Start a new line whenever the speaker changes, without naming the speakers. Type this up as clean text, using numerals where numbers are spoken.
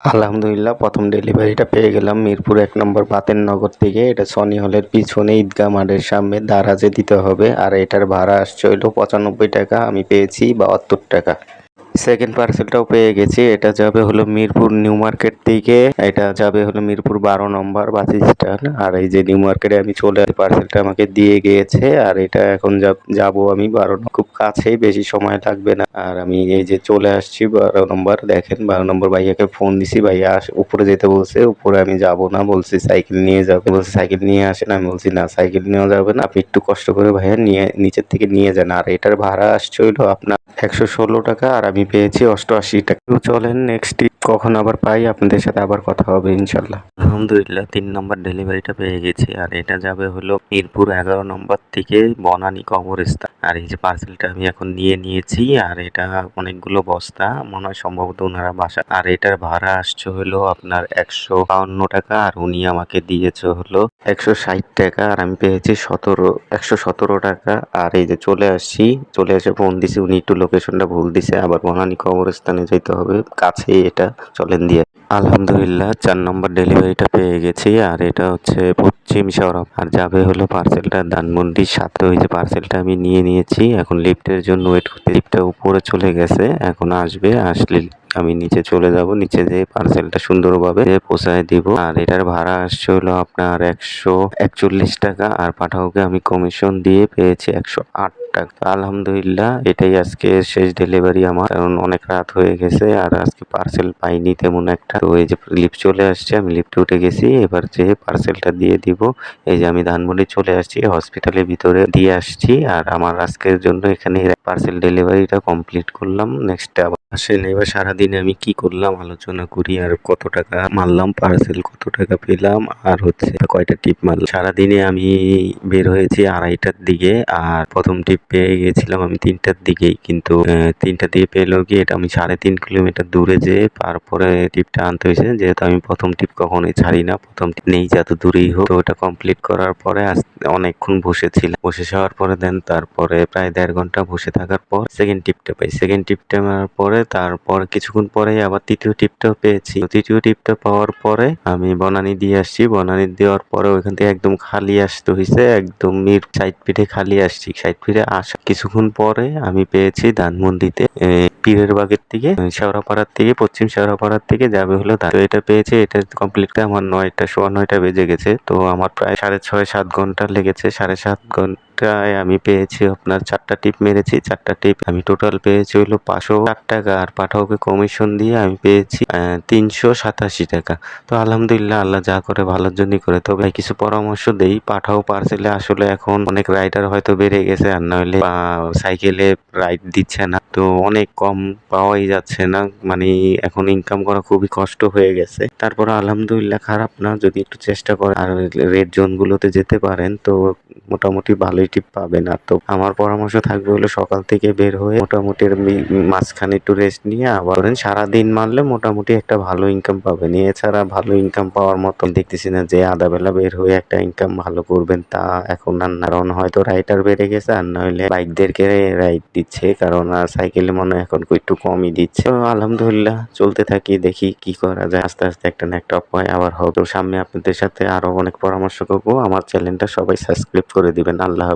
আলহামদুলিল্লাহ, প্রথম ডেলিভারিটা পেয়ে গেলাম মিরপুর ১ নম্বর বাতেন নগর থেকে। এটা সনি হলের পিছনে ঈদগাহ মাঠের সামনে দারাজে দিতে হবে। আর এটার ভাড়া আসছে হইলো ৳৯৫, আমি পেয়েছি ৳৭২। সেকেন্ড পার্সেলটাও পেয়ে গেছি। এটা যাবে হলো মিরপুর নিউ মার্কেট থেকে। এটা যাবে হলো মিরপুর ১২ নম্বর বাস স্ট্যান্ড। আর এই যে নিউ মার্কেটে আমি চলে পার্সেলটা আমাকে দিয়ে গিয়েছে। আর এটা এখন যাবো আমি ১২ খুব কাছেই, বেশি সময় লাগবে না। আর আমি এই যে চলে আসছি ১২ নম্বর। দেখেন ১২ নম্বর ভাইয়াকে ফোন দিছি, ভাইয়া উপরে যেতে বলছে। উপরে আমি যাবো না, বলছি সাইকেল নিয়ে যাবে। বলছে সাইকেল নিয়ে আসেন। আমি বলছি না, সাইকেল নেওয়া যাবে না, আপনি একটু কষ্ট করে ভাইয়া নিচের থেকে নিয়ে যান। আর এটার ভাড়া আসছে হইলো আপনার ৳১১৬ আর আমি পেয়েছি ৳৮৮। তো চলেন নেক্সট ট্রিপ কখন আবার পাই আপনাদের সাথে আবার কথা হবে ইনশাল্লাহ। আলহামদুলিল্লাহ, ৩ নম্বর ডেলিভারিটা পেয়ে গেছি। আর এটা যাবে হলো মিরপুর ১১ নম্বর থেকে বনানী কবরস্থান। আর এই যে পার্সেলটা আমি এখন নিয়েছি। আর এটা অনেকগুলো বস্তা, মনে হয় সম্ভবত ওনারা বাসা। আর এটার ভাড়া আসছে হলো আপনার ৳১৫২ আর উনি আমাকে দিয়েছে হলো ৳১৬০। আর আমি পেয়েছি ৳১১৭। আর এই যে চলে এসে ফোন দিছি, উনি একটু লোকেশনটা ভুল দিছে। আবার বনানী কবরস্থানে যাইতে হবে, কাছেই এটা, চলেন দিয়ে। আলহামদুলিল্লাহ, ৪ নম্বর ডেলিভারিটা পেয়ে গেছি। আর এটা হচ্ছে পশ্চিম সড়ক। আর যাবে হলো পার্সেলটা ধানমন্ডির সাথে। ওই যে পার্সেলটা আমি নিয়েছি, এখন লিফটের জন্য ওয়েট করতে। লিফটটা উপরে চলে গেছে, এখন আসবে। আসলে আমি নিচে চলে যাব, নিচে যেয়ে পার্সেলটা সুন্দরভাবে পৌঁছায় দিব। আর এটার ভাড়া আসছে হলো আপনার ৳১৪১। আর পাঠাওকে আমি কমিশন দিয়ে পেয়েছি ৳১০৮। আলহামদুলিল্লাহ, এটাই আজকে শেষ ডেলিভারি আমার, কারণ অনেক রাত হয়ে গেছে। আর আজকে পার্সেল পাইনি তেমন একটা। তো এই যে লিফট চলে আসছে, আমি লিফটে উঠে গেছি। এবার যে পার্সেলটা দিয়ে দিব। এই যে আমি ধানমন্ডি চলে আসছি, হসপিটালের ভিতরে দিয়ে আসছি। আর আমার আজকের জন্য এখানে পার্সেল ডেলিভারিটা কমপ্লিট করলাম। নেক্সট আবার আসেন, এবার সারাদিনে আমি কি করলাম আলোচনা করি। আর কত টাকা মারলাম পার্সেল, কত টাকা পেলাম, আর হচ্ছে কয়টা টিপ মারলাম। সারাদিনে আমি বের হয়েছি ২:৩০টার দিকে। আর প্রথম টিপ পেয়ে গেছিলাম আমি ৩টার দিকেই, কিন্তু ৩টা দিয়ে পেলেও কি, এটা আমি ৩.৫ কিলোমিটার দূরে যেয়ে তারপরে টিপটা আনতে হয়েছে। যেহেতু আমি প্রথম টিপ কখনোই ছাড়ি না, প্রথম টিপ নেই যত দূরেই হোক। তো ওটা কমপ্লিট করার পরে অনেকক্ষণ বসেছিলাম। বসে যাওয়ার পরে তারপরে প্রায় ১.৫ ঘন্টা বসে থাকার পর সেকেন্ড টিপটা পাই। সেকেন্ড টিপটা মারার পরে তারপর কিছুক্ষণ পরেই আবার তৃতীয় টিপটাও পেয়েছি। তৃতীয় টিপটা পাওয়ার পরে আমি বনানী দিয়ে আসছি। বনানী দেওয়ার পরে ওইখান থেকে একদম খালি আসতে হয়েছে, একদম সাইড পিঠে খালি আসছি। সাইড পিঠে আসা কিছুক্ষণ পরে আমি পেয়েছি ধানমন্ডিতে পীরের বাগের থেকে, শেওড়াপাড়ার থেকে, পশ্চিম শেওড়াপাড়ার থেকে যাবে হলো তো এটা পেয়েছি। এটা কমপ্লিট করে আমার ৯টা, সোয়া ৯টা বেজে গেছে। তো আমার প্রায় ৬.৫-৭ ঘন্টা লেগেছে। ৭.৫ ঘন্টায় আমি পেয়েছি আপনার ৪টা টিপ মেরেছি। ৪টা টিপ আমি টোটাল পেয়েছি হলো ৳৫০৮। আর পাঠাওকে কমিশন দিয়ে আমি পেয়েছি ৳৩৮৭। তো আলহামদুলিল্লাহ, আল্লাহ যা করে ভালোর জন্যই করে। তবে কিছু পরামর্শ দেই, পাঠাও পার্সেলে আসলে এখন অনেক রাইডার হয়তো বেড়ে গেছে, আর নইলে সাইকেলে রাইড দিচ্ছে না। তো অনেক কম পাওয়াই যাচ্ছে না, মানে এখন ইনকাম করা খুবই কষ্ট হয়ে গেছে। তারপর আলহামদুলিল্লাহ, খারাপ না, যদি একটু চেষ্টা করেন আর রেড জোন গুলোতে যেতে পারেন তো মোটামুটি ভালোই টিপ পাবেন। আর তো আমার পরামর্শ থাকবে হলো সকাল থেকে বের হয়ে মোটামুটি মাঝখানে একটু রেস্ট নিয়ে আবার সারাদিন মারলে মোটামুটি একটা ভালো ইনকাম পাবেন। এছাড়া ভালো ইনকাম পাওয়ার মতো দেখতেছি না যে আধা বেলা বের হয়ে একটা ইনকাম ভালো করবেন, তা এখন আর না। কারণ হয়তো রাইডার বেড়ে গেছে, আর নইলে বাইকদেরকে রাইড দিচ্ছে, কারণ সাইকেলে মনে হয় এখন একটু কমই দিচ্ছে। তো আলহামদুলিল্লাহ, চলতে থাকি, দেখি কি করা যায়। আস্তে আস্তে একটা না একটা উপায় আবার হবে। তো সামনে আপনাদের সাথে আরো অনেক পরামর্শ করবো। আমার চ্যানেলটা সবাই সাবস্ক্রাইব করে দিবেন। আল্লাহ।